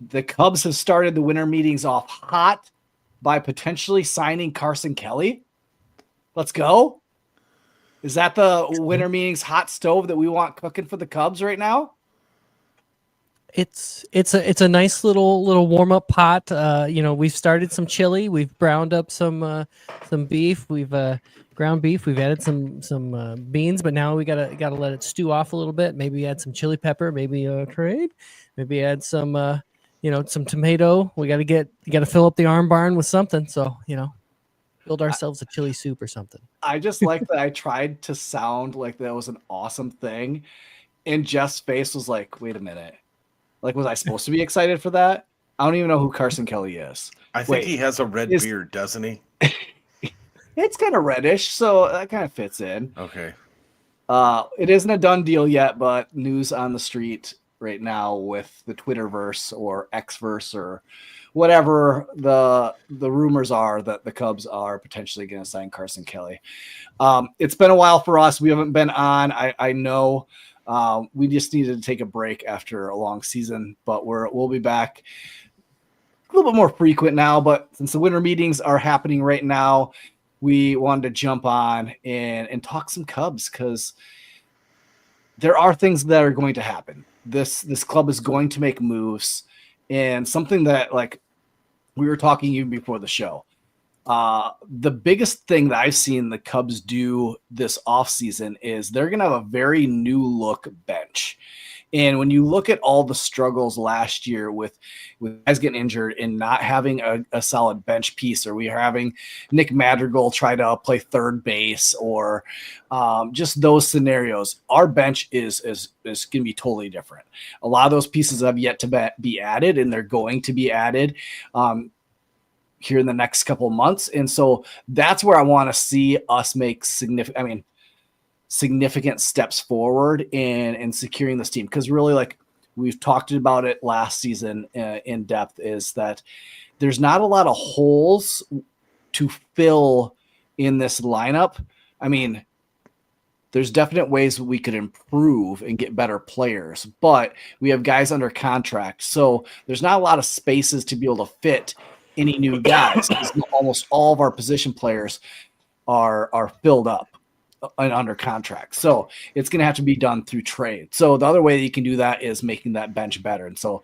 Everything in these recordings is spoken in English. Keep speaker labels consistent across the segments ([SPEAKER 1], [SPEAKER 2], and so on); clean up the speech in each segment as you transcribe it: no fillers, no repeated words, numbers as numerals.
[SPEAKER 1] the Cubs have started the winter meetings off hot by potentially signing Carson Kelly. Let's go. Is that the winter meetings hot stove that we want cooking for the Cubs right now?
[SPEAKER 2] It's a nice little warm up pot. We've started some chili. We've browned up some beef. We've ground beef. We've added some beans, but now we gotta let it stew off a little bit. Maybe add some chili pepper. Maybe trade. Maybe add some some tomato. You gotta fill up the arm barn with something. So build ourselves a chili soup or something.
[SPEAKER 1] I just like that I tried to sound like that was an awesome thing, and Jeff's face was like, "Wait a minute." Like, was I supposed to be excited for that? I don't even know who Carson Kelly is.
[SPEAKER 3] I think he has a red beard, doesn't he?
[SPEAKER 1] It's kind of reddish, so that kind of fits in.
[SPEAKER 3] Okay.
[SPEAKER 1] It isn't a done deal yet, but news on the street right now with the Twitterverse or Xverse or whatever the rumors are that the Cubs are potentially going to sign Carson Kelly. It's been a while for us. We haven't been on. I know. We just needed to take a break after a long season, but we'll be back a little bit more frequent now. But since the winter meetings are happening right now, we wanted to jump on and talk some Cubs because there are things that are going to happen. This club is going to make moves, and something that, like, we were talking even before the show. The biggest thing that I've seen the Cubs do this offseason is they're going to have a very new look bench. And when you look at all the struggles last year with guys getting injured and not having a solid bench piece, or we are having Nick Madrigal try to play third base, or just those scenarios, our bench is going to be totally different. A lot of those pieces have yet to be added, and they're going to be added here in the next couple of months. And so that's where I want to see us make significant steps forward in securing this team. Because really, like we've talked about it last season in depth, is that there's not a lot of holes to fill in this lineup. I mean, there's definite ways we could improve and get better players, but we have guys under contract. So there's not a lot of spaces to be able to fit any new guys. Almost all of our position players are filled up and under contract. So it's going to have to be done through trade. So the other way that you can do that is making that bench better. And so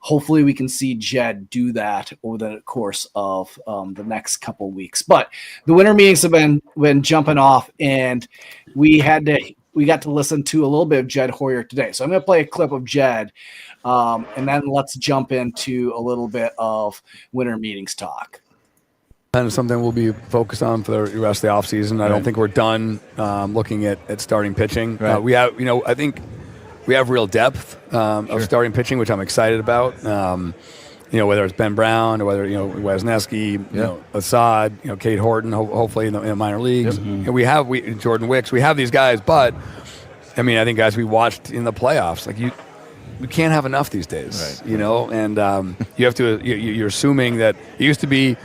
[SPEAKER 1] hopefully we can see Jed do that over the course of the next couple of weeks. But the winter meetings have been jumping off, and we got to listen to a little bit of Jed Hoerner today. So I'm going to play a clip of Jed, and then let's jump into a little bit of winter meetings talk.
[SPEAKER 4] And something we'll be focused on for the rest of the offseason. I don't think we're done looking at starting pitching.
[SPEAKER 5] Right.
[SPEAKER 4] We have, I think we have real depth of starting pitching, which I'm excited about. Whether it's Ben Brown or whether Wesneski, Assad, Kate Horton, hopefully in the minor leagues.
[SPEAKER 5] Yep.
[SPEAKER 4] And we have Jordan Wicks. We have these guys, but I think guys we watched in the playoffs, like we can't have enough these days,
[SPEAKER 5] right.
[SPEAKER 4] And you have to. You're assuming that it used to be,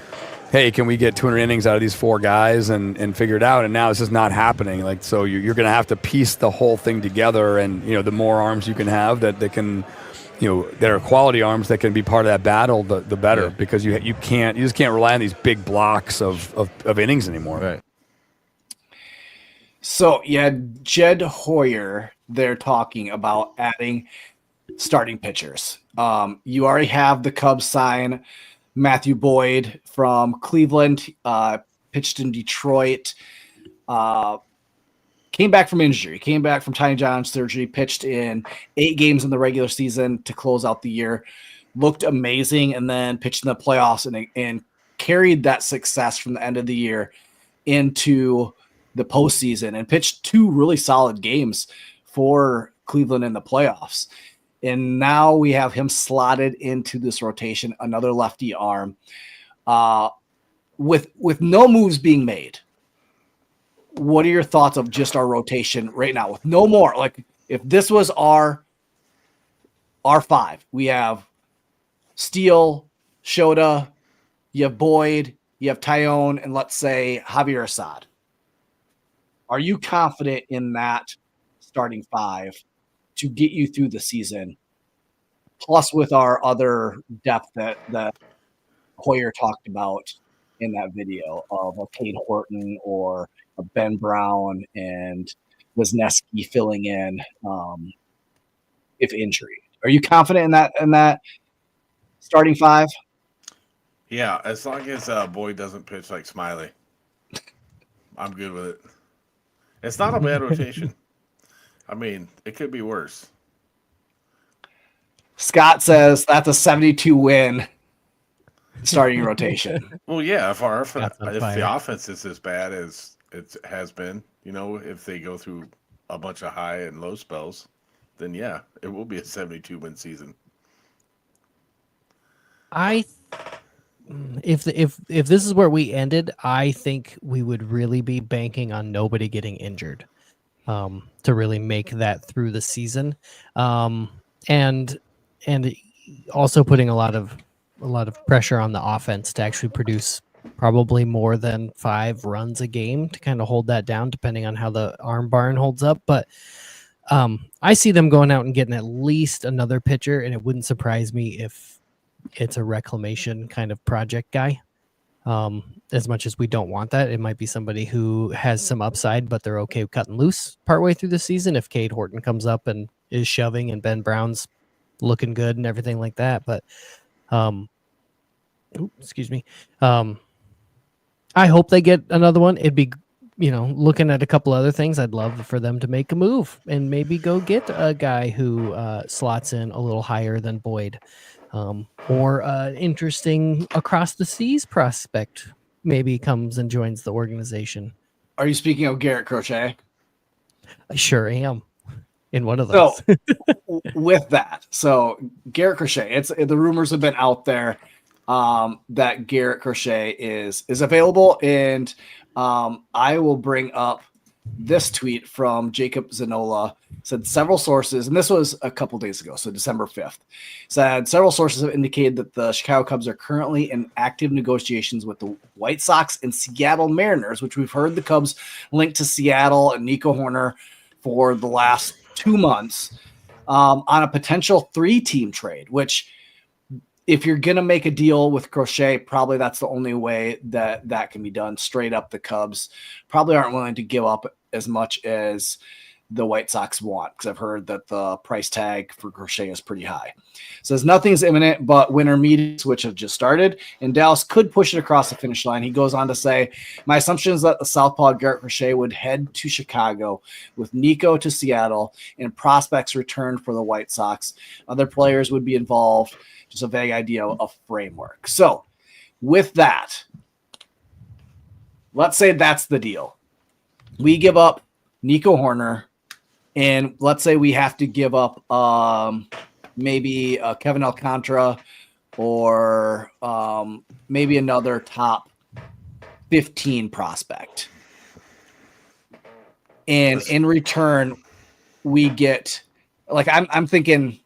[SPEAKER 4] hey, can we get 200 innings out of these four guys and figure it out? And now it's just not happening. Like, so you're going to have to piece the whole thing together. And, the more arms you can have that can, that are quality arms that can be part of that battle, the better. Yeah. Because you just can't rely on these big blocks of innings anymore.
[SPEAKER 5] Right.
[SPEAKER 1] So, Jed Hoerner, they're talking about adding starting pitchers. You already have the Cubs sign Matthew Boyd from Cleveland, pitched in Detroit, came back from injury, came back from Tiny John surgery, pitched in 8 games in the regular season to close out the year, looked amazing, and then pitched in the playoffs and carried that success from the end of the year into the postseason and pitched 2 really solid games for Cleveland in the playoffs. And now we have him slotted into this rotation, another lefty arm, with no moves being made. What are your thoughts of just our rotation right now with no more? Like, if this was our 5, we have Steele, Shota, you have Boyd, you have Tyone, and let's say Javier Assad. Are you confident in that starting 5 to get you through the season plus with our other depth that Hoyer talked about in that video of a Cade Horton or a Ben Brown and Wisniewski filling in if injury. Are you confident in that starting five?
[SPEAKER 3] Yeah, as long as Boyd doesn't pitch like Smiley, I'm good with it. It's not a bad rotation. I mean, it could be worse.
[SPEAKER 1] Scott says that's a 72 win starting rotation.
[SPEAKER 3] Well, yeah, if
[SPEAKER 2] fire.
[SPEAKER 3] the offense is as bad as it has been, if they go through a bunch of high and low spells, then yeah, it will be a 72 win season.
[SPEAKER 2] If this is where we ended, I think we would really be banking on nobody getting injured to really make that through the season, and also putting a lot of pressure on the offense to actually produce probably more than 5 runs a game to kind of hold that down, depending on how the arm barn holds up. But I see them going out and getting at least another pitcher, and it wouldn't surprise me if it's a reclamation kind of project guy. As much as we don't want that, it might be somebody who has some upside, but they're okay with cutting loose partway through the season if Cade Horton comes up and is shoving and Ben Brown's looking good and everything like that. But excuse me. I hope they get another one. It'd be, looking at a couple other things, I'd love for them to make a move and maybe go get a guy who slots in a little higher than Boyd. Or interesting across the seas prospect maybe comes and joins the organization.
[SPEAKER 1] Are you speaking of Garrett Crochet?
[SPEAKER 2] I sure am in one of those.
[SPEAKER 1] So with that, Garrett Crochet, the rumors have been out there that Garrett Crochet is available, and I will bring up this tweet from Jacob Zanola. Said several sources, and this was a couple days ago, so December 5th, said several sources have indicated that the Chicago Cubs are currently in active negotiations with the White Sox and Seattle Mariners, which we've heard the Cubs linked to Seattle and Nico Hoerner for the last 2 months on a potential 3-team trade, which if you're going to make a deal with Crochet, probably that's the only way that can be done. Straight up, the Cubs probably aren't willing to give up as much as the White Sox want, because I've heard that the price tag for Crochet is pretty high. Says nothing's imminent, but winter meetings, which have just started, and Dallas could push it across the finish line. He goes on to say, my assumption is that the southpaw Garrett Crochet would head to Chicago with Nico to Seattle and prospects returned for the White Sox. Other players would be involved. Just a vague idea of framework. So with that, let's say that's the deal. We give up Nico Hoerner, and let's say we have to give up maybe Kevin Alcantara or maybe another top 15 prospect. And in return, we get, like, I'm thinking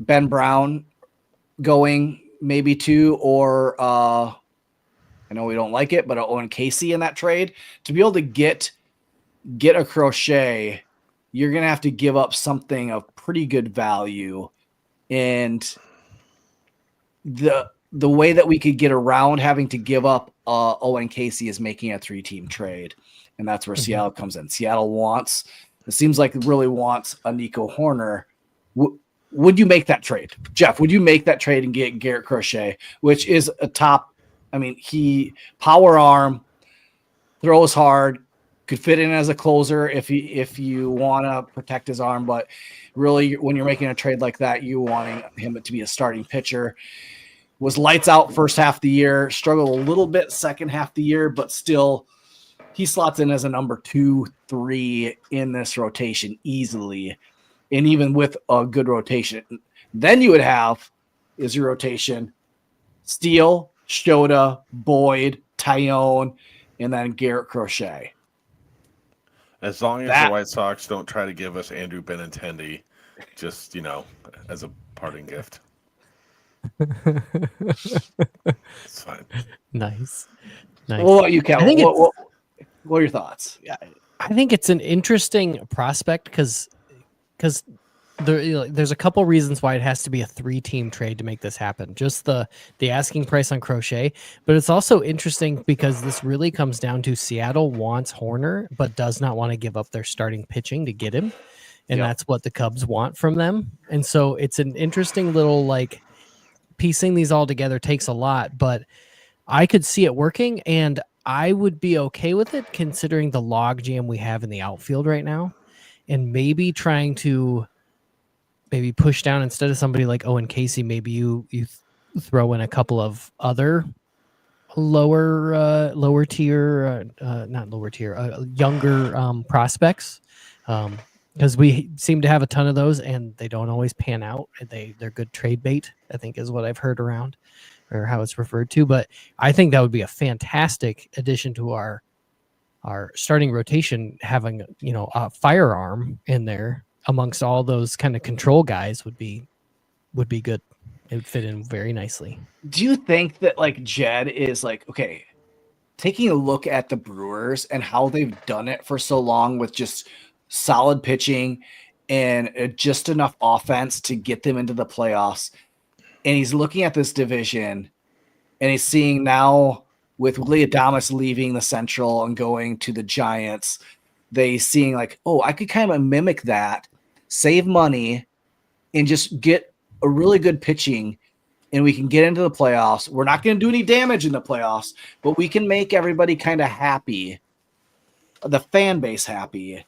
[SPEAKER 1] Ben Brown going maybe 2, or I know we don't like it, but Owen Casey in that trade. To be able to get a Crochet, you're going to have to give up something of pretty good value. And the way that we could get around having to give up Owen Casey is making a 3-team trade. And that's where Seattle comes in. Seattle really wants a Nico Hoerner. Would you make that trade? Jeff, would you make that trade and get Garrett Crochet, which is a top, he power arm, throws hard, could fit in as a closer if you want to protect his arm, but really when you're making a trade like that, you wanting him to be a starting pitcher. Was lights out first half of the year, struggled a little bit second half of the year, but still he slots in as a number 2, 3 in this rotation easily. And even with a good rotation, then you would have is your rotation Steele, Shota, Boyd, Tyone, and then Garrett Crochet.
[SPEAKER 3] As long as the White Sox don't try to give us Andrew Benintendi, just, as a parting gift. It's fine.
[SPEAKER 2] Nice.
[SPEAKER 1] Well, you can. What are your thoughts?
[SPEAKER 2] I think it's an interesting prospect because there's a couple reasons why it has to be a 3-team trade to make this happen. Just the asking price on Crochet, but it's also interesting because this really comes down to Seattle wants Hoerner, but does not want to give up their starting pitching to get him, and that's what the Cubs want from them. And so it's an interesting little like piecing these all together takes a lot, but I could see it working, and I would be okay with it considering the logjam we have in the outfield right now, and maybe trying to push down instead of somebody like Owen Casey. Maybe you throw in a couple of other lower tier, not lower tier, younger prospects, because we seem to have a ton of those, and they don't always pan out. They're good trade bait, I think, is what I've heard around, or how it's referred to. But I think that would be a fantastic addition to our starting rotation. Having a firearm in there amongst all those kind of control guys would be good. It would fit in very nicely.
[SPEAKER 1] Do you think that like Jed is like, okay, taking a look at the Brewers and how they've done it for so long with just solid pitching and just enough offense to get them into the playoffs, and he's looking at this division and he's seeing now with Willy Adames leaving the Central and going to the Giants, they seeing like, oh, I could kind of mimic that, save money, and just get a really good pitching, and we can get into the playoffs. We're not going to do any damage in the playoffs, but we can make everybody kind of happy, the fan base happy,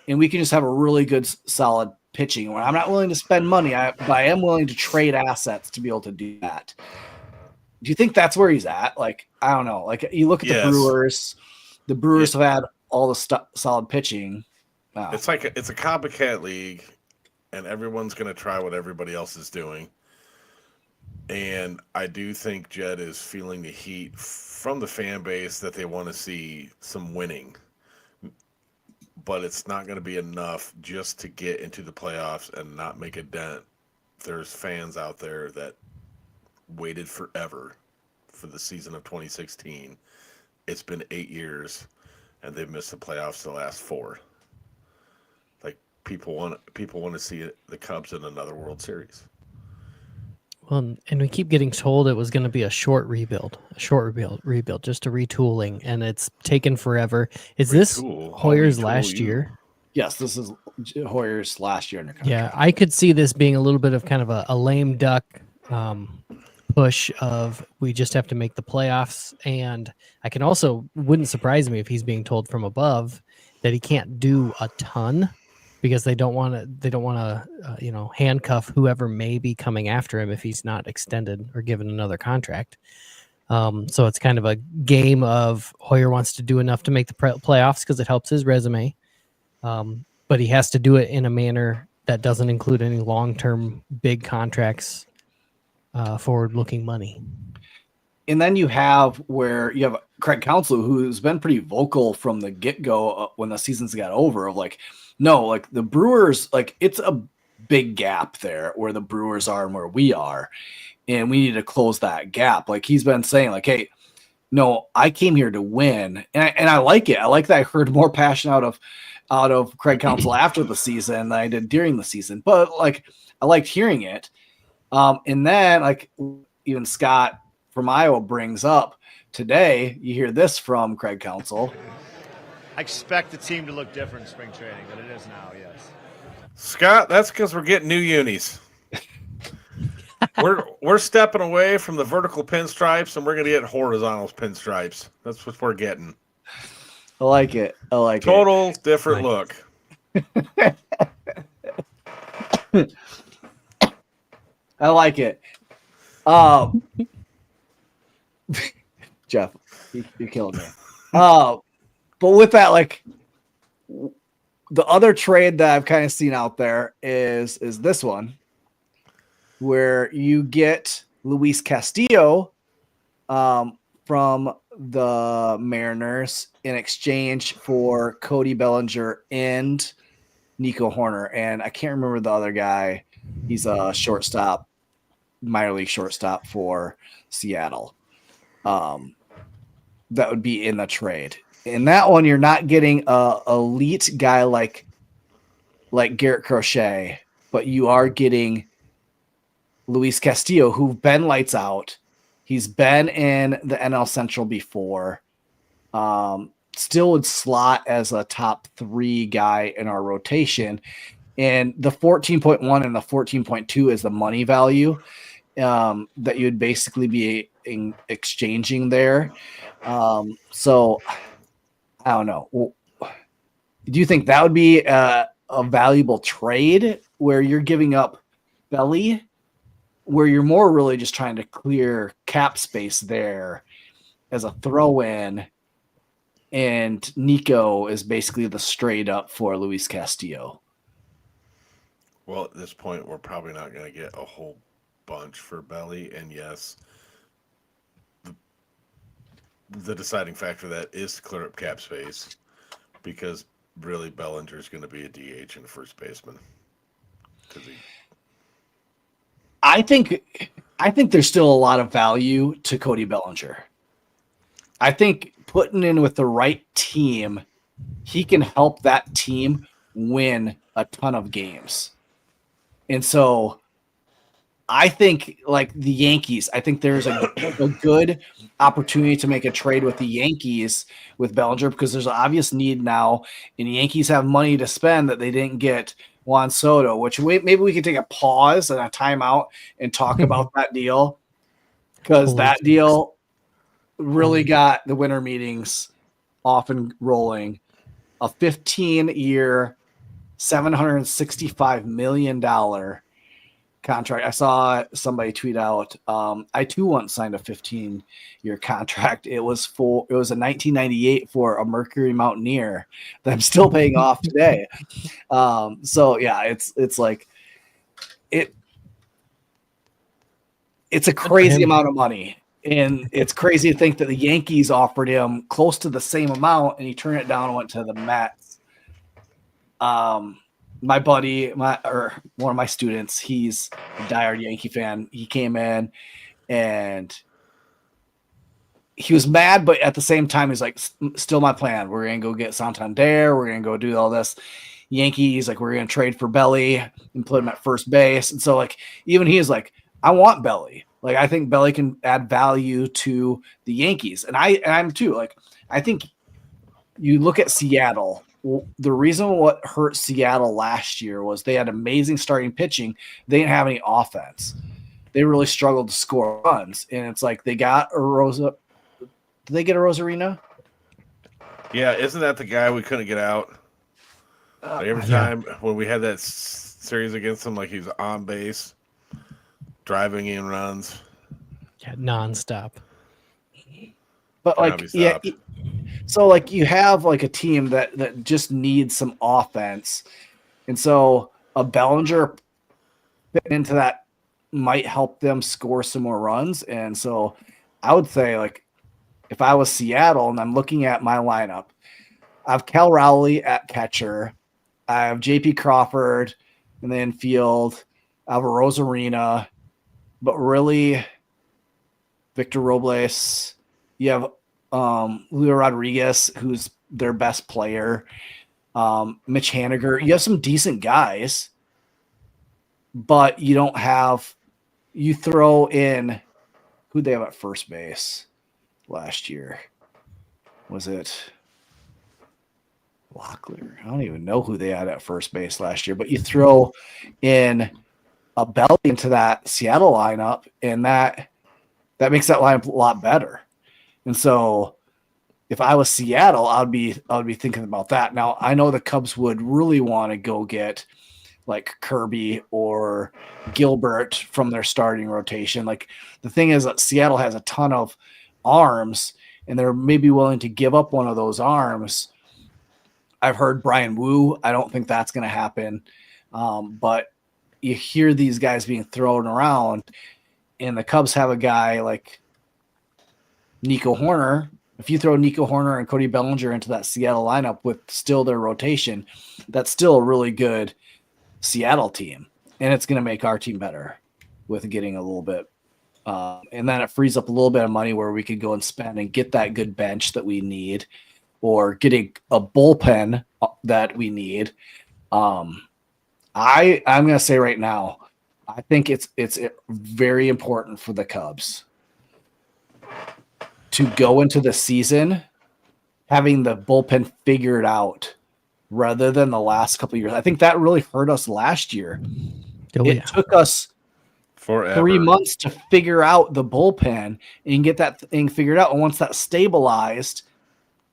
[SPEAKER 1] and we can just have a really good, solid pitching. I'm not willing to spend money, but I am willing to trade assets to be able to do that. Do you think that's where he's at? Like, I don't know. Like, you look at the Brewers. The Brewers have had all the solid pitching. Wow.
[SPEAKER 3] It's like it's a copycat league, and everyone's going to try what everybody else is doing. And I do think Jed is feeling the heat from the fan base that they want to see some winning. But it's not going to be enough just to get into the playoffs and not make a dent. There's fans out there that waited forever for the season of 2016. It's been 8 years, and they've missed the playoffs the last 4. Like, people want to see the Cubs in another World Series.
[SPEAKER 2] Well, and we keep getting told it was going to be a short rebuild, just a retooling, and it's taken forever. Is this Hoyer's last year?
[SPEAKER 1] Yes, this is Hoyer's last year under contract.
[SPEAKER 2] Yeah, I could see this being a little bit of kind of a lame duck push of we just have to make the playoffs, and I can also wouldn't surprise me if he's being told from above that he can't do a ton because they don't want to handcuff whoever may be coming after him if he's not extended or given another contract. So it's kind of a game of Hoyer wants to do enough to make the playoffs because it helps his resume, but he has to do it in a manner that doesn't include any long-term big contracts, forward-looking money.
[SPEAKER 1] And then you have Craig Counsell, who's been pretty vocal from the get-go when the seasons got over of like, no, like the Brewers, like it's a big gap there where the Brewers are and where we are, and we need to close that gap. Like he's been saying like, hey, no, I came here to win. And I like it. I like that I heard more passion out of Craig Counsell after the season than I did during the season. But like I liked hearing it. And then like even Scott from Iowa brings up today, you hear this from Craig Counsell.
[SPEAKER 5] I expect the team to look different in spring training than it is now, yes.
[SPEAKER 3] Scott, that's because we're getting new unis. we're stepping away from the vertical pinstripes, and we're going to get horizontal pinstripes. That's what we're getting.
[SPEAKER 1] I like it.
[SPEAKER 3] Total different look.
[SPEAKER 1] I like it. Jeff, you killed me. But with that, like the other trade that I've kind of seen out there is this one, where you get Luis Castillo from the Mariners in exchange for Cody Bellinger and Nico Hoerner. And I can't remember the other guy. He's a shortstop, minor league shortstop for Seattle. That would be in the trade. In that one, you're not getting a elite guy like Garrett Crochet but you are getting Luis Castillo, who's been lights out. He's been in the NL Central before. Still would slot as a top 3 guy in our rotation. And the 14.1 and the 14.2 is the money value that you'd basically be exchanging there. So I don't know. Well, do you think that would be a valuable trade where you're giving up Belly, where you're more really just trying to clear cap space there as a throw-in, and Nico is basically the straight up for Luis Castillo?
[SPEAKER 3] Well, at this point, we're probably not going to get a whole bunch for Belly, and yes, the deciding factor that is to clear up cap space, because really Bellinger is going to be a DH and a first baseman.
[SPEAKER 1] I think there's still a lot of value to Cody Bellinger. I think putting in with the right team, he can help that team win a ton of games. And so I think, like the Yankees, I think there's a good opportunity to make a trade with the Yankees with Bellinger, because there's an obvious need now, and the Yankees have money to spend that they didn't get Juan Soto, which maybe we could take a pause and a timeout and talk about that deal, because that deal really got the winter meetings off and rolling. A 15-year, $765 million contract. I saw somebody tweet out, I too once signed a 15-year contract. It was a 1998 for a Mercury Mountaineer that I'm still paying off today. So yeah, it's like it's a crazy amount of money. And it's crazy to think that the Yankees offered him close to the same amount, and he turned it down and went to the Mets. My buddy, one of my students, he's a diehard Yankee fan. He came in and he was mad, but at the same time, he's like, still my plan. We're going to go get Santander. We're going to go do all this. Yankees, like, we're going to trade for Belly and put him at first base. And so, like, even he is like, I want Belly. Like, I think Belly can add value to the Yankees. And I'm too. Like, I think you look at Seattle. The reason what hurt Seattle last year was they had amazing starting pitching. They didn't have any offense. They really struggled to score runs. And it's like they got a Rosa. Did they get a Rosarina?
[SPEAKER 3] Yeah, isn't that the guy we couldn't get out? Every time when we had that series against him, like he was on base, driving in runs.
[SPEAKER 2] Yeah, nonstop.
[SPEAKER 1] But like, yeah. So like you have like a team that just needs some offense. And so a Bellinger fitting into that might help them score some more runs. And so I would say, like, if I was Seattle and I'm looking at my lineup, I have Cal Rowley at catcher. I have JP Crawford in the infield. I have a Rosarina, but really Victor Robles. You have Julio Rodriguez, who's their best player. Mitch Haniger. You have some decent guys, but you don't have – you throw in – who'd they have at first base last year? Was it Locklear? I don't even know who they had at first base last year, but you throw in a Belly into that Seattle lineup, and that makes that lineup a lot better. And so if I was Seattle, I'd be thinking about that. Now, I know the Cubs would really want to go get like Kirby or Gilbert from their starting rotation. Like, the thing is that Seattle has a ton of arms, and they're maybe willing to give up one of those arms. I've heard Brian Wu. I don't think that's going to happen. But you hear these guys being thrown around, and the Cubs have a guy like Nico Hoerner. If you throw Nico Hoerner and Cody Bellinger into that Seattle lineup with still their rotation, that's still a really good Seattle team. And it's going to make our team better with getting a little bit. And then it frees up a little bit of money where we could go and spend and get that good bench that we need, or getting a bullpen that we need. I'm going to say right now, I think it's very important for the Cubs to go into the season having the bullpen figured out rather than the last couple of years. I think that really hurt us last year. It took us
[SPEAKER 3] forever
[SPEAKER 1] 3 months to figure out the bullpen and get that thing figured out. And once that stabilized,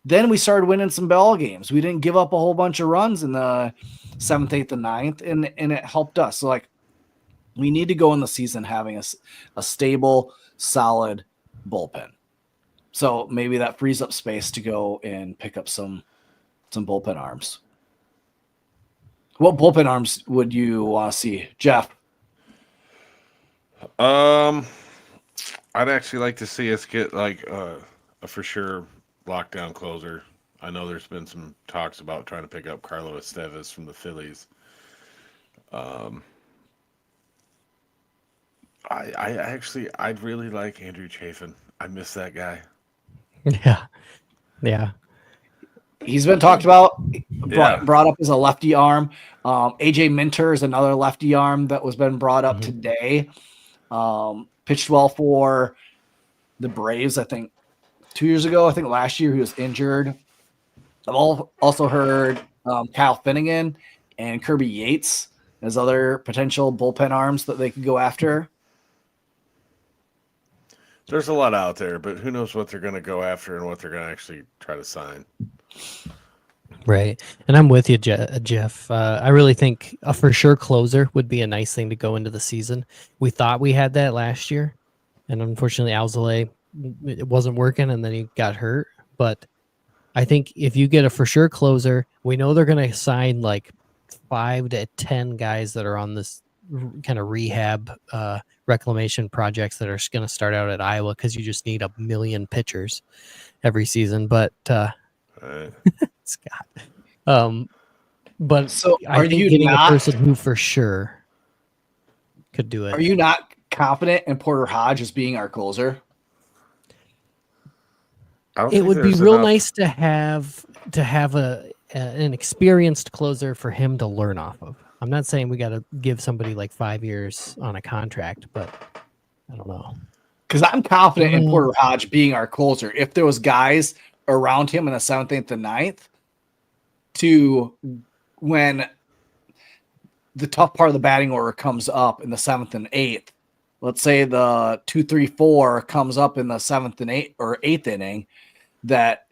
[SPEAKER 1] then we started winning some ball games. We didn't give up a whole bunch of runs in the 7th, 8th, and 9th, and it helped us. So, like, we need to go in the season having a stable, solid bullpen. So maybe that frees up space to go and pick up some bullpen arms. What bullpen arms would you want to see, Jeff?
[SPEAKER 3] I'd actually like to see us get like a for sure lockdown closer. I know there's been some talks about trying to pick up Carlos Esteves from the Phillies. I'd really like Andrew Chafin. I miss that guy.
[SPEAKER 2] Yeah.
[SPEAKER 1] He's been talked about, brought up as a lefty arm. AJ Minter is another lefty arm that was been brought up today. Pitched well for the Braves, I think 2 years ago. I think last year he was injured. I've also heard Kyle Finnegan and Kirby Yates as other potential bullpen arms that they could go after.
[SPEAKER 3] There's a lot out there, but who knows what they're going to go after and what they're going to actually try to sign.
[SPEAKER 2] Right. And I'm with you, Jeff. I really think a for sure closer would be a nice thing to go into the season. We thought we had that last year, and unfortunately Alzolay, it wasn't working, and then he got hurt. But I think if you get a for sure closer, we know they're going to sign like 5 to 10 guys that are on this kind of rehab reclamation projects that are going to start out at Iowa because you just need 1 million pitchers every season. But Scott, but
[SPEAKER 1] so
[SPEAKER 2] I think getting a person who for sure could do it.
[SPEAKER 1] Are you not confident in Porter Hodge as being our closer?
[SPEAKER 2] It would be real nice to have an experienced closer for him to learn off of. I'm not saying we got to give somebody like 5 years on a contract, but I don't know.
[SPEAKER 1] Because I'm confident in Porter Hodge being our closer. If there was guys around him in the 7th, 8th, and 9th, to when the tough part of the batting order comes up in the 7th and 8th, let's say the 2, 3, 4 comes up in the 7th and 8th or 8th inning, that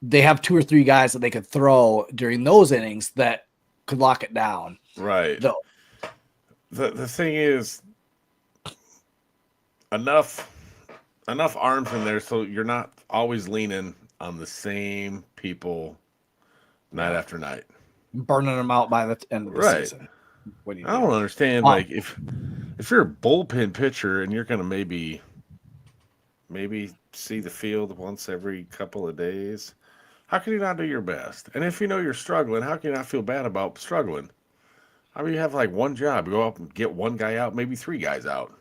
[SPEAKER 1] they have 2 or 3 guys that they could throw during those innings that could lock it down.
[SPEAKER 3] Right. The thing is, enough arms in there so you're not always leaning on the same people night after night,
[SPEAKER 1] burning them out by the end of the season. What do you?
[SPEAKER 3] I don't understand. Like if you're a bullpen pitcher and you're going to maybe see the field once every couple of days, how can you not do your best? And if you know you're struggling, how can you not feel bad about struggling? How do you have like one job? Go up and get one guy out, maybe 3 guys out.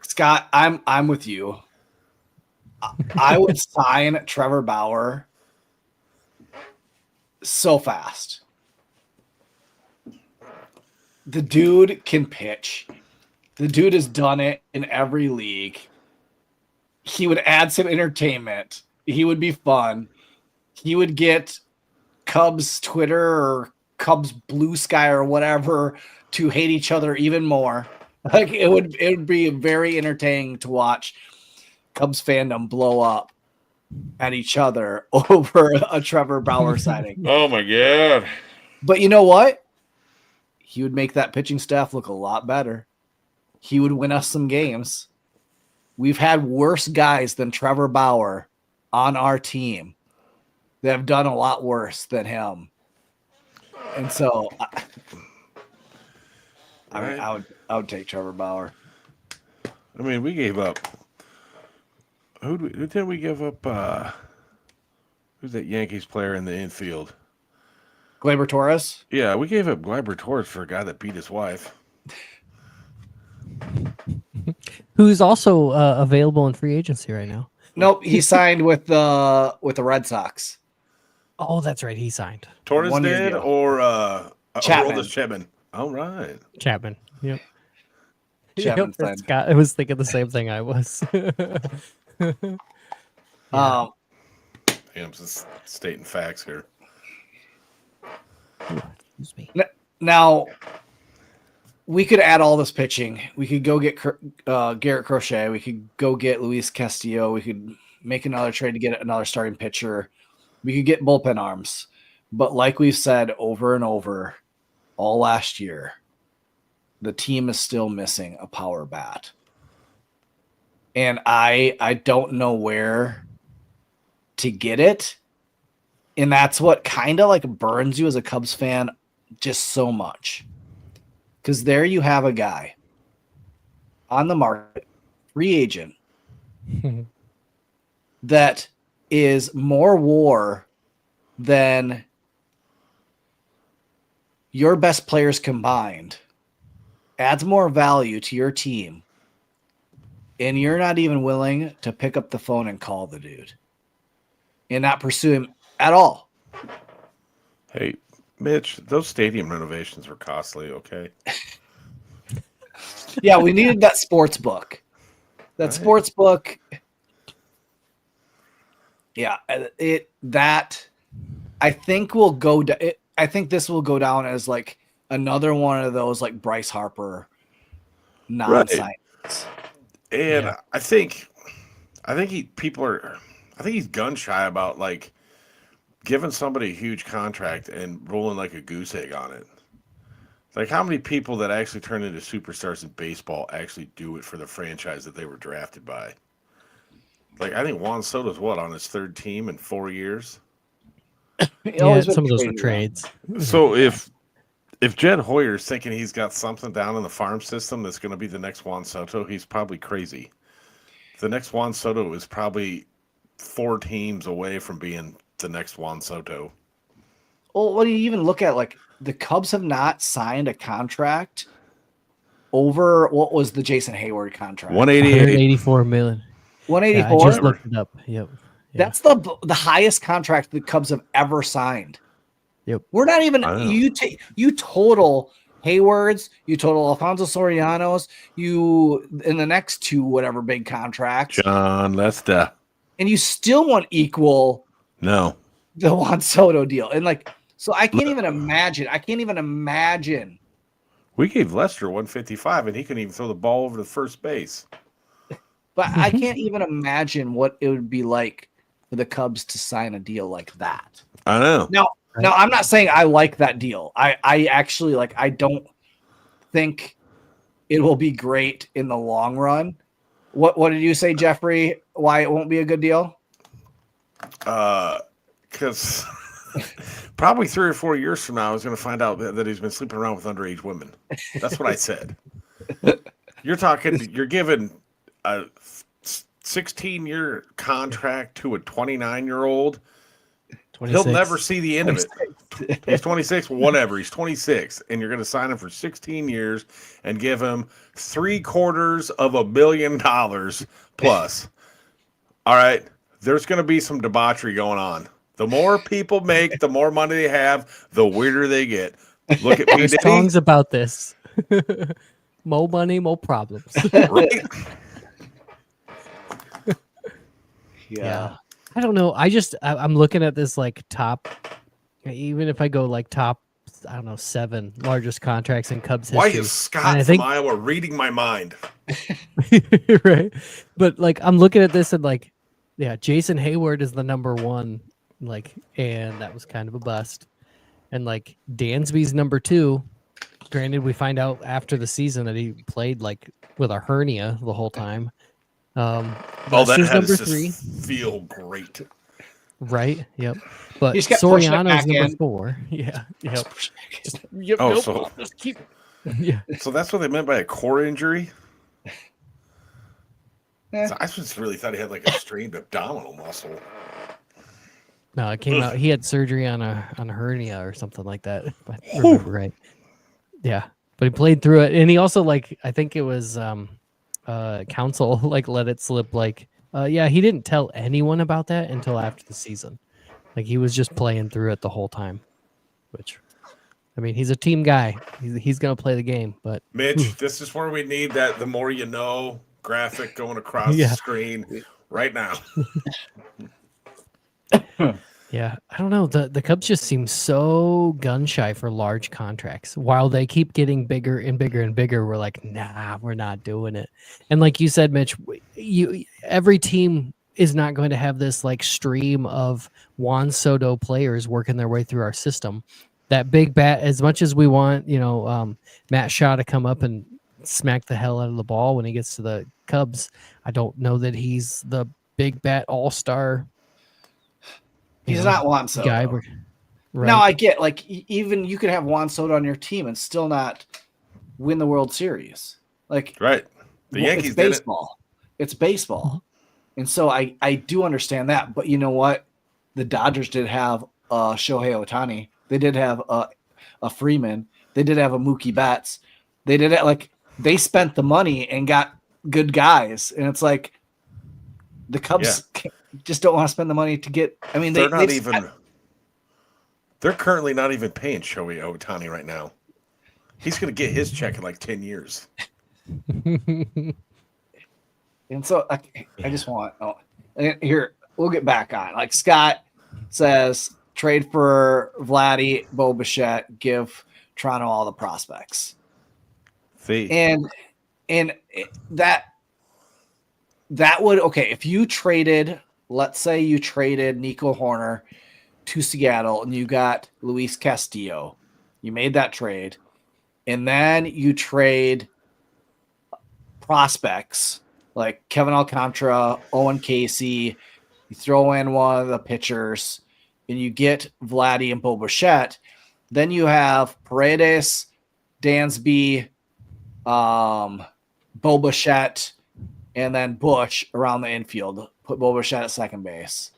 [SPEAKER 1] Scott, I'm with you. I would sign Trevor Bauer so fast. The dude can pitch. The dude has done it in every league. He would add some entertainment. He would be fun. He would get Cubs Twitter or Cubs Blue Sky or whatever to hate each other even more. Like it would be very entertaining to watch Cubs fandom blow up at each other over a Trevor Bauer signing.
[SPEAKER 3] Oh my God.
[SPEAKER 1] But you know what? He would make that pitching staff look a lot better. He would win us some games. We've had worse guys than Trevor Bauer on our team that have done a lot worse than him. And so I would take Trevor Bauer.
[SPEAKER 3] I mean, we gave up. Who did we give up? Who's that Yankees player in the infield?
[SPEAKER 1] Gleyber Torres?
[SPEAKER 3] Yeah, we gave up Gleyber Torres for a guy that beat his wife.
[SPEAKER 2] Who's also available in free agency right now.
[SPEAKER 1] Nope, he signed with the Red Sox.
[SPEAKER 2] Oh, that's right. He signed.
[SPEAKER 3] Torres did, or Aroldis Chapman. All right.
[SPEAKER 2] Chapman. Yep.
[SPEAKER 1] Chapman
[SPEAKER 2] Yep, Scott. I was thinking the same thing I was. Yeah.
[SPEAKER 3] I'm just stating facts here.
[SPEAKER 2] Excuse me.
[SPEAKER 1] Now, we could add all this pitching. We could go get Garrett Crochet. We could go get Luis Castillo. We could make another trade to get another starting pitcher. We could get bullpen arms. But like we've said over and over all last year, the team is still missing a power bat. And I don't know where to get it. And that's what kind of like burns you as a Cubs fan just so much. Because there you have a guy on the market, free agent, that is more WAR than your best players combined, adds more value to your team, and you're not even willing to pick up the phone and call the dude and not pursue him at all.
[SPEAKER 3] Hey, Mitch, those stadium renovations were costly, okay?
[SPEAKER 1] Yeah, we needed that sports book. That sports book. Yeah, I think will go. I think this will go down as like another one of those like Bryce Harper non-signings.
[SPEAKER 3] Right. And yeah. I think he's gun shy about like giving somebody a huge contract and rolling like a goose egg on it. Like, how many people that actually turn into superstars in baseball actually do it for the franchise that they were drafted by? Like, I think Juan Soto's on his third team in 4 years?
[SPEAKER 2] Yeah, some of those were trades.
[SPEAKER 3] So if Jed Hoyer's thinking he's got something down in the farm system that's going to be the next Juan Soto, he's probably crazy. The next Juan Soto is probably 4 teams away from being the next Juan Soto.
[SPEAKER 1] Well, what do you even look at? Like, the Cubs have not signed a contract over what was the Jason Hayward contract?
[SPEAKER 2] 184 million.
[SPEAKER 1] 184.
[SPEAKER 2] Yeah, I just looked it up. Yep. Yeah.
[SPEAKER 1] That's the highest contract the Cubs have ever signed.
[SPEAKER 2] Yep.
[SPEAKER 1] We're not even you total Hayward's, you total Alfonso Soriano's, you in the next 2 whatever big contracts.
[SPEAKER 3] John Lester.
[SPEAKER 1] And you still want equal
[SPEAKER 3] the
[SPEAKER 1] Juan Soto deal. And like, so I can't even imagine.
[SPEAKER 3] We gave Lester 155 and he couldn't even throw the ball over to first base.
[SPEAKER 1] But I can't even imagine what it would be like for the Cubs to sign a deal like that.
[SPEAKER 3] I know.
[SPEAKER 1] Now I'm not saying I like that deal. I actually like, I don't think it will be great in the long run. What did you say, Jeffrey? Why it won't be a good deal?
[SPEAKER 3] Because probably 3 or 4 years from now, I was going to find out that he's been sleeping around with underage women. That's what I said. You're giving a 16-year contract to a 29-year-old. He'll never see the end of it. He's 26, whatever. He's 26, and you're going to sign him for 16 years and give him $750 million plus. All right, there's going to be some debauchery going on. The more people make, the more money they have, the weirder they get. Look at me.
[SPEAKER 2] There's songs about this. More money, more problems.
[SPEAKER 3] Right?
[SPEAKER 1] Yeah.
[SPEAKER 2] I don't know. I'm looking at this like top, even if I go like top, I don't know, 7 largest contracts in Cubs history.
[SPEAKER 3] Why is Scott from Iowa reading my mind?
[SPEAKER 2] Right. But like, I'm looking at this and like, yeah, Jason Hayward is the number 1, like, and that was kind of a bust. And like Dansby's number 2. Granted, we find out after the season that he played like with a hernia the whole time.
[SPEAKER 3] That has to feel great.
[SPEAKER 2] Right. Yep. But
[SPEAKER 1] He's kept
[SPEAKER 2] Soriano's number 4. Yeah. Yep. Yeah.
[SPEAKER 3] So that's what they meant by a core injury? So I just really thought he had like a strained abdominal muscle.
[SPEAKER 2] No, it came out. He had surgery on a hernia or something like that. If I remember right. Yeah, but he played through it, and he also like I think it was counsel like let it slip. Like he didn't tell anyone about that until after the season. Like he was just playing through it the whole time, which I mean, he's a team guy. He's going to play the game. But
[SPEAKER 3] Mitch, this is where we need that the more you know graphic going across
[SPEAKER 2] Yeah.
[SPEAKER 3] the screen right now.
[SPEAKER 2] yeah, I don't know. The Cubs just seem so gun shy for large contracts. While they keep getting bigger and bigger and bigger, we're like, nah, we're not doing it. And like you said, Mitch, every team is not going to have this like stream of Juan Soto players working their way through our system. That big bat, as much as we want, Matt Shaw to come up and smack the hell out of the ball when he gets to the Cubs, I don't know that he's the big bat all-star.
[SPEAKER 1] He's not Juan Soto.
[SPEAKER 2] Guy. Right.
[SPEAKER 1] No, I get like even you could have Juan Soto on your team and still not win the World Series. Like
[SPEAKER 3] right, the Yankees
[SPEAKER 1] it's baseball. It's baseball, and so I do understand that. But you know what? The Dodgers did have Shohei Ohtani. They did have a Freeman. They did have a Mookie Betts. They did it like they spent the money and got good guys, and it's like the Cubs just don't want to spend the money to get. I mean, they're not even.
[SPEAKER 3] They're currently not even paying Shohei Ohtani right now. He's going to get his check in like 10 years.
[SPEAKER 1] And so I just want here. We'll get back on. Like Scott says, trade for Vladdy, Bo Bichette, give Toronto all the prospects. And that would if you traded, let's say you traded Nico Hoerner to Seattle and you got Luis Castillo, you made that trade, and then you trade prospects like Kevin Alcantara, Owen Casey, you throw in one of the pitchers, and you get Vladdy and Bo Bichette, then you have Paredes, Dansby, Bo Bichette, and then Bush around the infield. Put Bo Bichette at second base.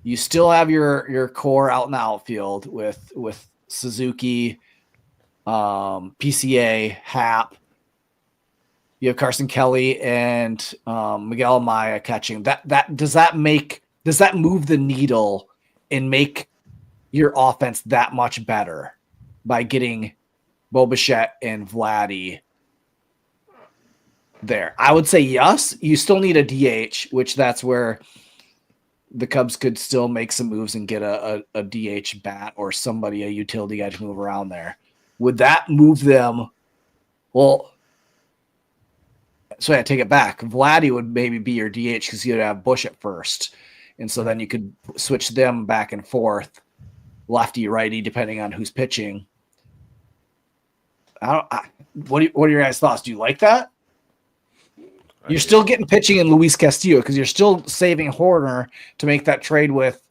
[SPEAKER 1] You still have your core out in the outfield with Suzuki, PCA, Happ. You have Carson Kelly and Miguel Amaya catching. Does that move the needle and make your offense that much better by getting Bo Bichette and Vladdy there? I would say yes. You still need a DH, which that's where the Cubs could still make some moves and get a DH bat or somebody, a utility guy to move around there. Would that move them? Well, so I take it back. Vladdy would maybe be your DH because you'd have Bush at first. And so then you could switch them back and forth, lefty, righty, depending on who's pitching. What are your guys' thoughts? Do you like that? You're still getting pitching in Luis Castillo because you're still saving Hoerner to make that trade with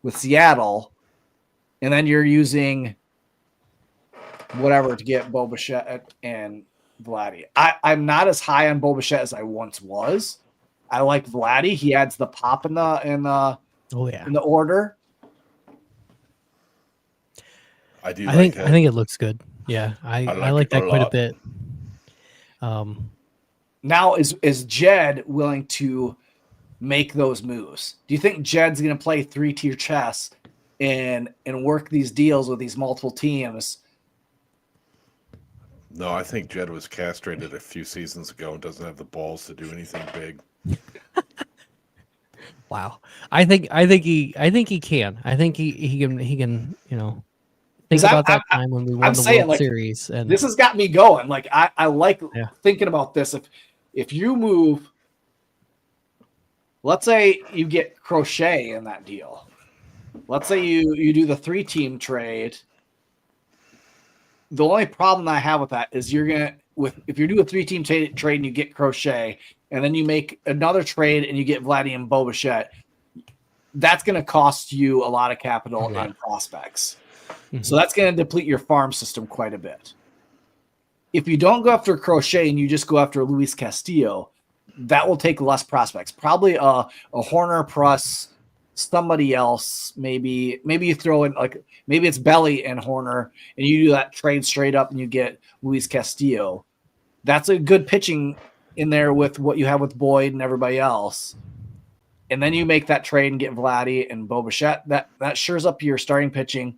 [SPEAKER 1] Seattle, and then you're using whatever to get Bo Bichette and Vladdy. I'm not as high on Bo Bichette as I once was. I like Vladdy. He adds the pop in the order.
[SPEAKER 2] I think it looks good. Yeah, I like that quite a bit.
[SPEAKER 1] Now, is Jed willing to make those moves? Do you think Jed's going to play 3-tier chess and work these deals with these multiple teams?
[SPEAKER 3] No, I think Jed was castrated a few seasons ago and doesn't have the balls to do anything big.
[SPEAKER 2] Wow, I think he can. I think he can. Think about that time when we won the World Series. And
[SPEAKER 1] this has got me going. Like I like thinking about this. If you move, let's say you get Crochet in that deal. Let's say you do the 3-team trade. The only problem I have with that is if you do a 3-team trade and you get Crochet, and then you make another trade and you get Vladdy and Bo Bichette, that's going to cost you a lot of capital and prospects. Mm-hmm. So that's going to deplete your farm system quite a bit. If you don't go after Crochet and you just go after Luis Castillo, that will take less prospects. Probably a Hoerner plus somebody else. Maybe you throw in maybe it's Belly and Hoerner, and you do that trade straight up and you get Luis Castillo. That's a good pitching in there with what you have with Boyd and everybody else. And then you make that trade and get Vladdy and Bo Bichette. That shores up your starting pitching.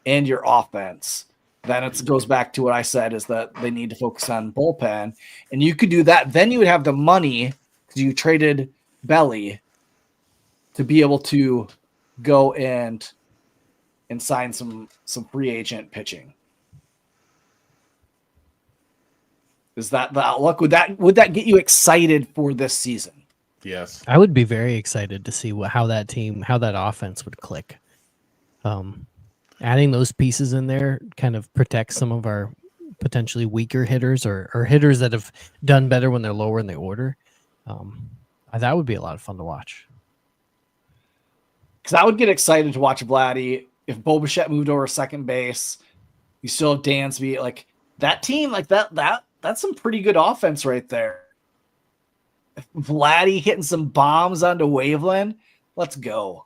[SPEAKER 1] and your offense, then it goes back to what I said is that they need to focus on bullpen. And you could do that. Then you would have the money because you traded Belly to be able to go and sign some free agent pitching. Is that the outlook? Would that get you excited for this season?
[SPEAKER 3] Yes.
[SPEAKER 2] I would be very excited to see how that offense would click. Adding those pieces in there kind of protects some of our potentially weaker hitters or hitters that have done better when they're lower in the order. That would be a lot of fun to watch.
[SPEAKER 1] Because I would get excited to watch Vladdy if Bo Bichette moved over second base. You still have Dansby, like that team, like that's some pretty good offense right there. Vladdy hitting some bombs onto Waveland, let's go.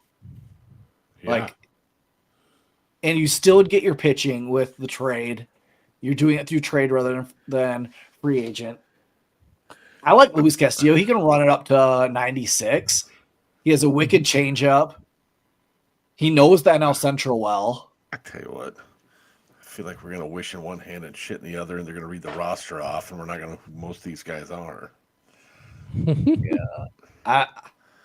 [SPEAKER 3] Yeah.
[SPEAKER 1] Like, and you still would get your pitching with the trade. You're doing it through trade rather than free agent. I like Luis Castillo. He can run it up to 96. He has a wicked changeup. He knows the NL Central well.
[SPEAKER 3] I tell you what, I feel like we're gonna wish in one hand and shit in the other, and they're gonna read the roster off, and we're not gonna know who most of these guys are.
[SPEAKER 1] Yeah.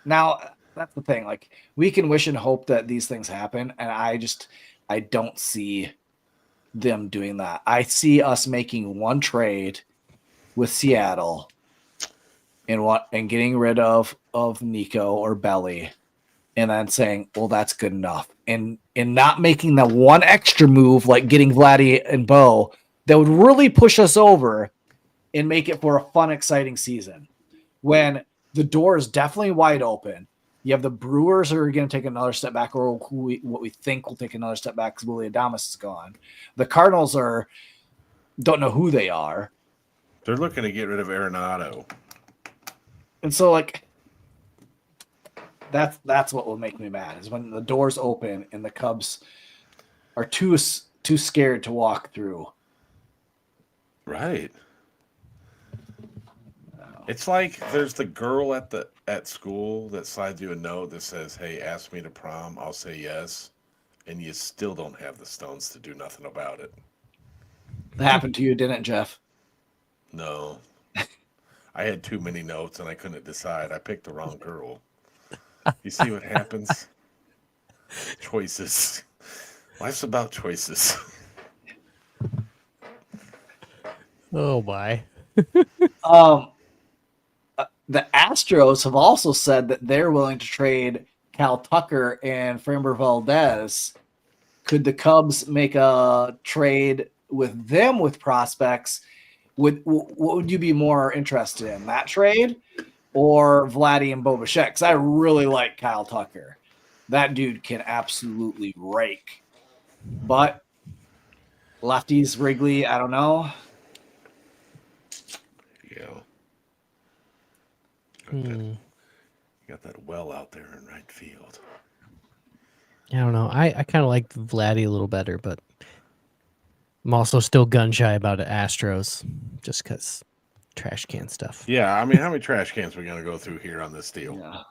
[SPEAKER 1] Now that's the thing. Like, we can wish and hope that these things happen, and I don't see them doing that. I see us making one trade with Seattle and getting rid of Nico or Belly, and then saying, well, that's good enough. And not making that one extra move like getting Vladdy and Bo that would really push us over and make it for a fun, exciting season. When the door is definitely wide open. You have the Brewers who are going to take another step back, or what we think will take another step back because Willie Adames is gone. The Cardinals don't know who they are.
[SPEAKER 3] They're looking to get rid of Arenado.
[SPEAKER 1] And so, like, that's what will make me mad is when the doors open and the Cubs are too scared to walk through.
[SPEAKER 3] Right. It's like there's the girl at school that slides you a note that says, "Hey, ask me to prom, I'll say yes," and you still don't have the stones to do nothing about it.
[SPEAKER 1] That happened to you, didn't it, Jeff?
[SPEAKER 3] No. I had too many notes and I couldn't decide. I picked the wrong girl. You see what happens? Choices. Life's about choices.
[SPEAKER 2] Oh my.
[SPEAKER 1] The Astros have also said that they're willing to trade Cal Tucker and Framber Valdez. Could the Cubs make a trade with them with prospects? What would you be more interested in, that trade or Vladdy and Bo Bichette? Because I really like Kyle Tucker. That dude can absolutely rake. But lefties, Wrigley, I don't know.
[SPEAKER 3] Yeah. You got that well out there in right field.
[SPEAKER 2] I don't know. I kind of like Vladdy a little better, but I'm also still gun shy about it, Astros, just because trash can stuff.
[SPEAKER 3] Yeah, I mean, how many trash cans are we going to go through here on this deal?
[SPEAKER 1] Yeah.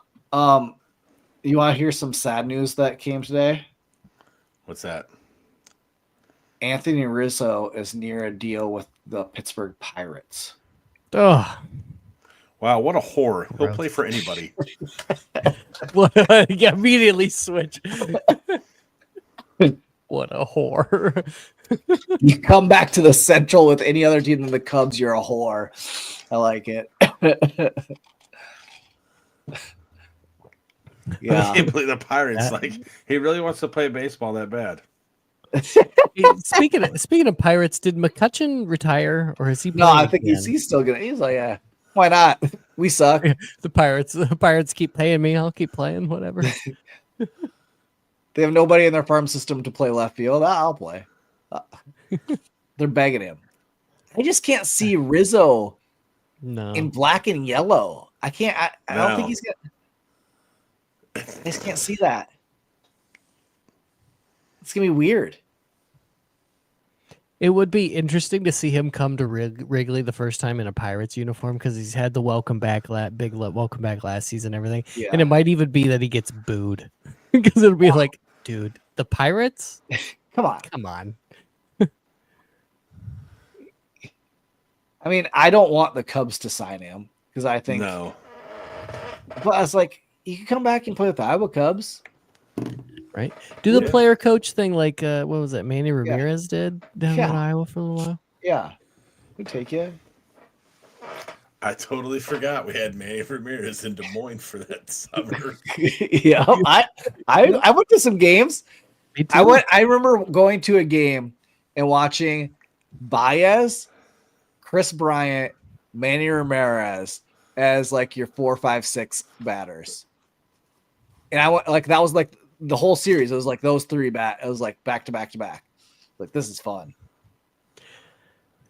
[SPEAKER 1] You want to hear some sad news that came today?
[SPEAKER 3] What's that?
[SPEAKER 1] Anthony Rizzo is near a deal with the Pittsburgh Pirates.
[SPEAKER 2] Oh,
[SPEAKER 3] wow, what a whore. He'll
[SPEAKER 2] Gross.
[SPEAKER 3] play for anybody.
[SPEAKER 2] well, immediately switch. What a whore.
[SPEAKER 1] You come back to the Central with any other team than the Cubs, you're a whore. I like it. Yeah.
[SPEAKER 3] I can't believe the Pirates. Like, he really wants to play baseball that bad.
[SPEAKER 2] Speaking of Pirates, did McCutchen retire or is he?
[SPEAKER 1] No, I think he's still gonna. He's like, yeah, why not? We suck.
[SPEAKER 2] The Pirates keep paying me. I'll keep playing. Whatever.
[SPEAKER 1] They have nobody in their farm system to play left field. I'll play. They're begging him. I just can't see Rizzo in black and yellow. I can't. I don't think he's gonna. I just can't see that. It's gonna be weird.
[SPEAKER 2] It would be interesting to see him come to Wrigley the first time in a Pirates uniform because he's had the welcome back last season and everything.
[SPEAKER 1] Yeah.
[SPEAKER 2] And it might even be that he gets booed because it'll be like, dude, the Pirates?
[SPEAKER 1] Come on.
[SPEAKER 2] Come on.
[SPEAKER 1] I mean, I don't want the Cubs to sign him because I think.
[SPEAKER 3] No.
[SPEAKER 1] But I was like, you can come back and play with the Iowa Cubs.
[SPEAKER 2] Right. Do the player coach thing like what was it? Manny Ramirez did down in Iowa for a little while.
[SPEAKER 1] Yeah. We'll take you.
[SPEAKER 3] I totally forgot we had Manny Ramirez in Des Moines for that summer.
[SPEAKER 1] Yeah. I went to some games.
[SPEAKER 2] Me too.
[SPEAKER 1] I remember going to a game and watching Baez, Chris Bryant, Manny Ramirez as like your 4, 5, 6 batters. And I went like that was like the whole series. It was like those 3 it was like back to back to back. Like this is fun.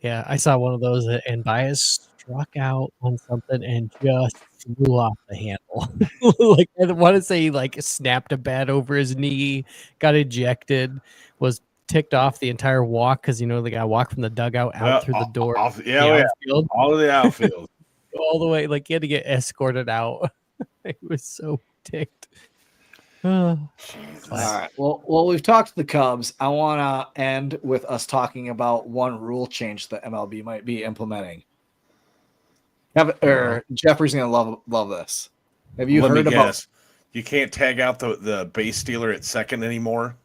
[SPEAKER 2] Yeah, I saw one of those and Baez struck out on something and just flew off the handle. Like I want to say he like snapped a bat over his knee, got ejected, was ticked off the entire walk because the guy walked from the dugout out through the door.
[SPEAKER 3] Outfield, all of the outfield.
[SPEAKER 2] All the way, like he had to get escorted out. He was so ticked.
[SPEAKER 1] All right. Well, we've talked to the Cubs. I want to end with us talking about one rule change that MLB might be implementing. Jeffrey's gonna love this. Have you heard about?
[SPEAKER 3] You can't tag out the base stealer at second anymore.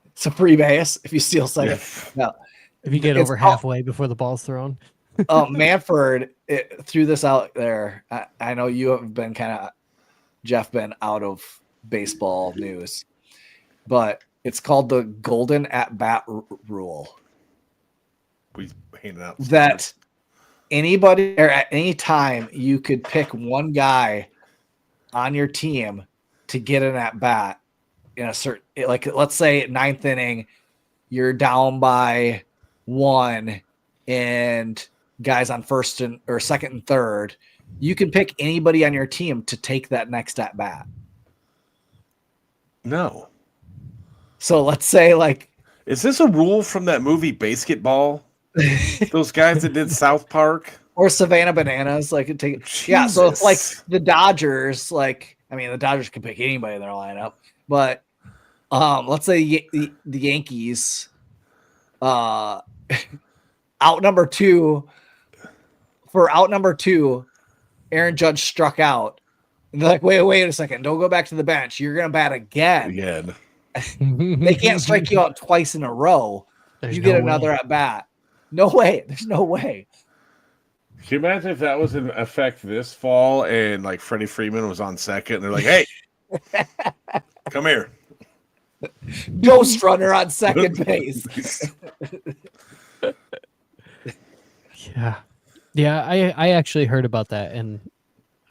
[SPEAKER 1] It's a free base if you steal second.
[SPEAKER 3] Yeah.
[SPEAKER 1] No.
[SPEAKER 2] If you get over halfway before the ball's thrown.
[SPEAKER 1] Manfred threw this out there. I know you have been Jeff been out of baseball news, but it's called the golden at bat rule.
[SPEAKER 3] We handed out
[SPEAKER 1] that anybody or at any time you could pick one guy on your team to get an at bat in a certain, like let's say 9th inning, you're down by 1 and guys on first or second and third, you can pick anybody on your team to take that next at bat.
[SPEAKER 3] No.
[SPEAKER 1] So let's say
[SPEAKER 3] is this a rule from that movie Basketball? Those guys that did South Park
[SPEAKER 1] or Savannah Bananas, so it's like the Dodgers, the Dodgers can pick anybody in their lineup, but let's say the Yankees, out number 2, Aaron Judge struck out. And they're like, wait a second. Don't go back to the bench. You're going to bat again. They can't strike you out twice in a row. You get another at bat. No way. There's no way.
[SPEAKER 3] Can you imagine if that was in effect this fall and Freddie Freeman was on second and they're like, hey, come here.
[SPEAKER 1] Ghost runner on second base.
[SPEAKER 2] Yeah. Yeah, I actually heard about that, and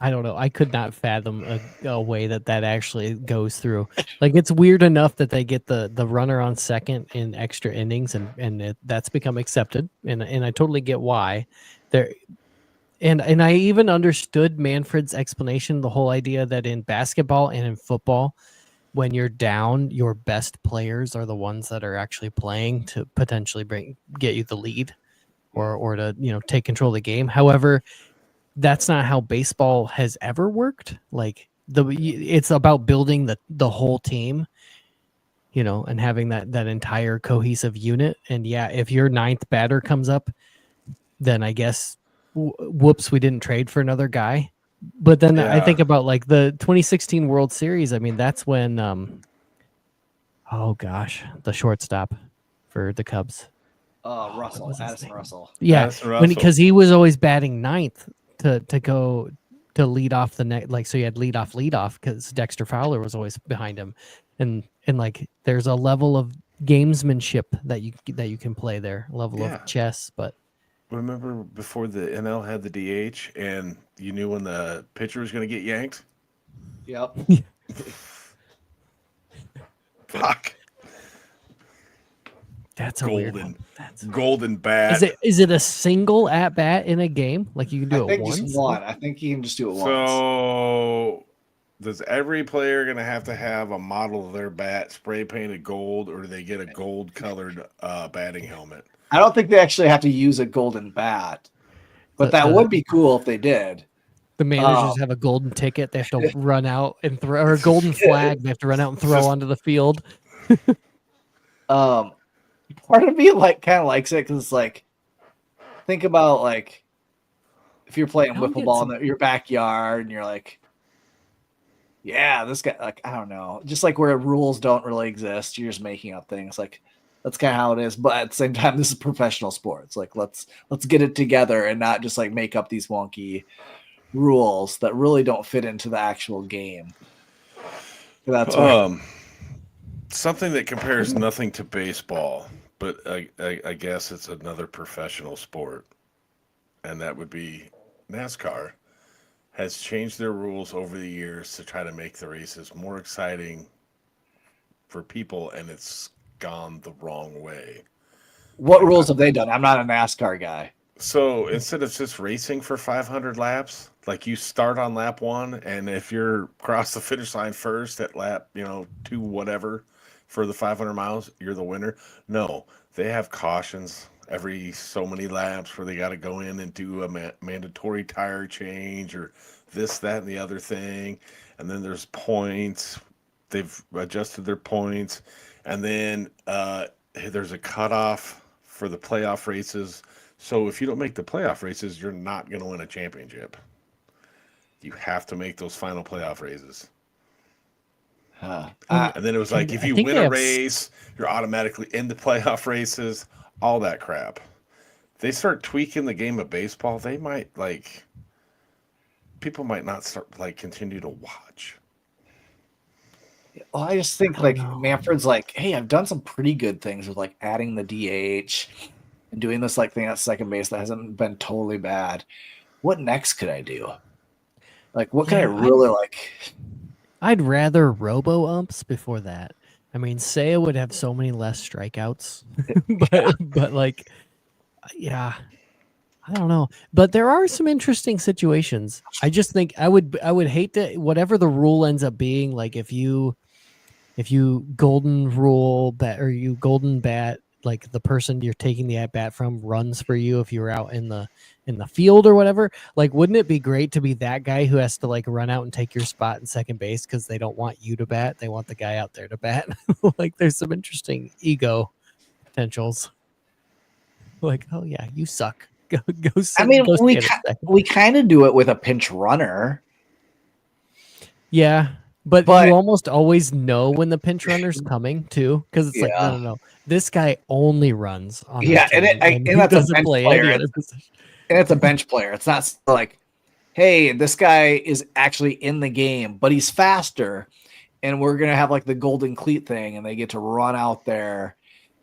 [SPEAKER 2] I don't know. I could not fathom a way that actually goes through. It's weird enough that they get the runner on second in extra innings, and that's become accepted, and I totally get why. And I even understood Manfred's explanation, the whole idea that in basketball and in football, when you're down, your best players are the ones that are actually playing to potentially get you the lead. Or to take control of the game. However, that's not how baseball has ever worked. It's about building the whole team, and having that entire cohesive unit. And yeah, if your 9th batter comes up, then I guess whoops, we didn't trade for another guy. But then I think about the 2016 World Series. I mean, that's when the shortstop for the Cubs.
[SPEAKER 1] Addison Russell.
[SPEAKER 2] Yeah, because he was always batting 9th to go to lead off the net. So you had lead off because Dexter Fowler was always behind him, and there's a level of gamesmanship that you can play there, level of chess. But
[SPEAKER 3] remember before the NL had the DH, and you knew when the pitcher was going to get yanked.
[SPEAKER 1] Yep.
[SPEAKER 3] Fuck.
[SPEAKER 2] That's a weird one.
[SPEAKER 3] Golden bat.
[SPEAKER 2] Is it a single at bat in a game? You can do it once?
[SPEAKER 1] Just one. I think you can just do it once.
[SPEAKER 3] So, does every player going to have a model of their bat spray painted gold, or do they get a gold colored batting helmet?
[SPEAKER 1] I don't think they actually have to use a golden bat, but that would be cool if they did.
[SPEAKER 2] The managers have a golden ticket. They have to run out and throw, or a golden flag. They have to run out and throw onto the field.
[SPEAKER 1] Part of me kind of likes it because it's like, think about if you're playing wiffle ball in your backyard and you're like, yeah, this guy, I don't know, just where rules don't really exist, you're just making up things. That's kind of how it is. But at the same time, this is professional sports. Let's get it together and not just make up these wonky rules that really don't fit into the actual game. That's
[SPEAKER 3] something that compares nothing to baseball, but I guess it's another professional sport, and that would be NASCAR. Has changed their rules over the years to try to make the races more exciting for people, and it's gone the wrong way.
[SPEAKER 1] What rules have they done? I'm not a NASCAR guy.
[SPEAKER 3] So instead of just racing for 500 laps, you start on lap 1, and if you're across the finish line first at lap 2 whatever for the 500 miles, you're the winner. No, they have cautions every so many laps where they got to go in and do a mandatory tire change or this, that, and the other thing. And then there's points. They've adjusted their points. And then there's a cutoff for the playoff races. So if you don't make the playoff races, you're not going to win a championship. You have to make those final playoff races. And then it was if you win a race, you're automatically in the playoff races, all that crap. They start tweaking the game of baseball, they might people might not start continue to watch.
[SPEAKER 1] Well, I just think Manfred's hey, I've done some pretty good things with adding the DH and doing this thing at second base that hasn't been totally bad. What next could I do? What can I really
[SPEAKER 2] I'd rather robo umps before that. I mean, Seiya would have so many less strikeouts, but yeah, I don't know. But there are some interesting situations. I just think I would hate to, whatever the rule ends up being, if you golden rule bat or you golden bat, the person you're taking the at bat from runs for you if you're out in the field or whatever. Wouldn't it be great to be that guy who has to run out and take your spot in second base because they don't want you to bat, they want the guy out there to bat? There's some interesting ego potentials. Oh yeah, you suck. Go.
[SPEAKER 1] I mean, we kind of do it with a pinch runner.
[SPEAKER 2] Yeah. But you almost always know when the pinch runner's coming too, because it's no. This guy only runs on and
[SPEAKER 1] that's a bench player. And it's a bench player. It's not hey, this guy is actually in the game, but he's faster, and we're gonna have the golden cleat thing, and they get to run out there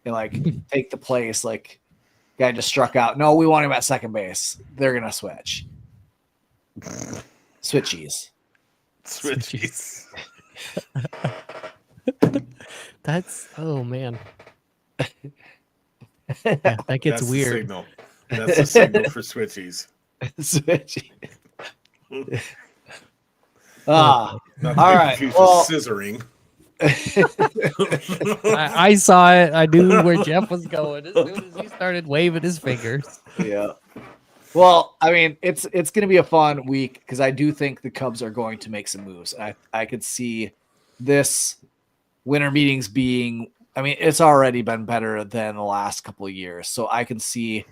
[SPEAKER 1] and take the place. Guy just struck out. No, we want him at second base. They're gonna switch. Switchies.
[SPEAKER 2] That's man. Yeah, that gets weird.
[SPEAKER 3] That's the signal for switchies.
[SPEAKER 1] Switchies. All right.
[SPEAKER 3] Well, scissoring.
[SPEAKER 2] I saw it. I knew where Jeff was going as soon as he started waving his fingers.
[SPEAKER 1] Yeah. Well, I mean, it's going to be a fun week because I do think the Cubs are going to make some moves. I could see this winter meetings being, I mean, it's already been better than the last couple of years. So I can see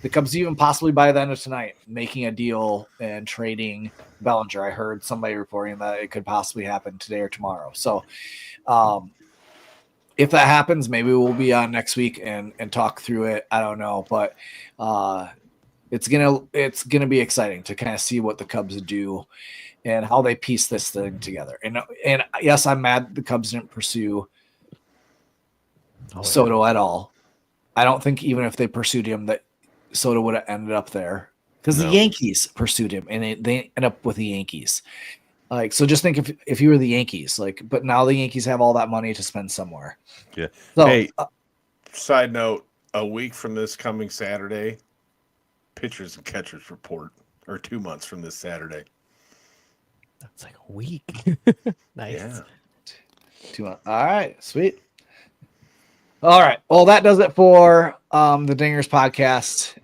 [SPEAKER 1] the Cubs even possibly by the end of tonight making a deal and trading Bellinger. I heard somebody reporting that it could possibly happen today or tomorrow. So if that happens, maybe we'll be on next week and talk through it. I don't know, but it's gonna be exciting to kind of see what the Cubs do and how they piece this thing together. And yes, I'm mad the Cubs didn't pursue Soto at all. I don't think even if they pursued him that Soto would have ended up there because the Yankees pursued him and they end up with the Yankees. So just think if you were the Yankees, but now the Yankees have all that money to spend somewhere.
[SPEAKER 3] Yeah.
[SPEAKER 1] So,
[SPEAKER 3] hey, side note, a week from this coming Saturday, pitchers and catchers report, or 2 months from this Saturday.
[SPEAKER 2] That's a week. Nice.
[SPEAKER 3] Yeah.
[SPEAKER 1] 2 months. All right. Sweet. All right. Well, that does it for the Dingers podcast.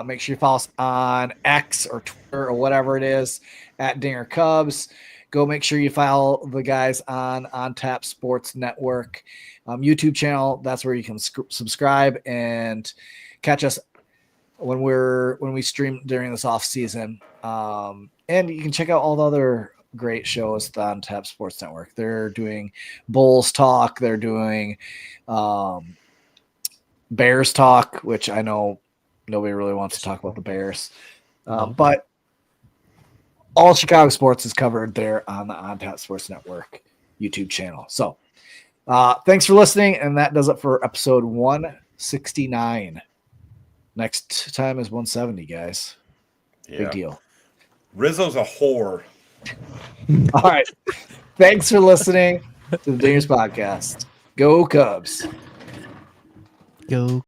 [SPEAKER 1] Make sure you follow us on X or Twitter or whatever it is at Dinger Cubs. go make sure you follow the guys on Tap Sports Network YouTube channel. That's where you can subscribe and catch us when we stream during this off season. And you can check out all the other great shows on Tap Sports Network. They're doing Bulls Talk. They're doing Bears Talk, which I know nobody really wants to talk about the Bears. But all Chicago sports is covered there on the On Tap Sports Network YouTube channel. So thanks for listening, and that does it for episode 169. Next time is 170, guys.
[SPEAKER 3] Yeah.
[SPEAKER 1] Big deal.
[SPEAKER 3] Rizzo's a whore.
[SPEAKER 1] All right. Thanks for listening to the Dingers Podcast. Go Cubs.
[SPEAKER 2] Go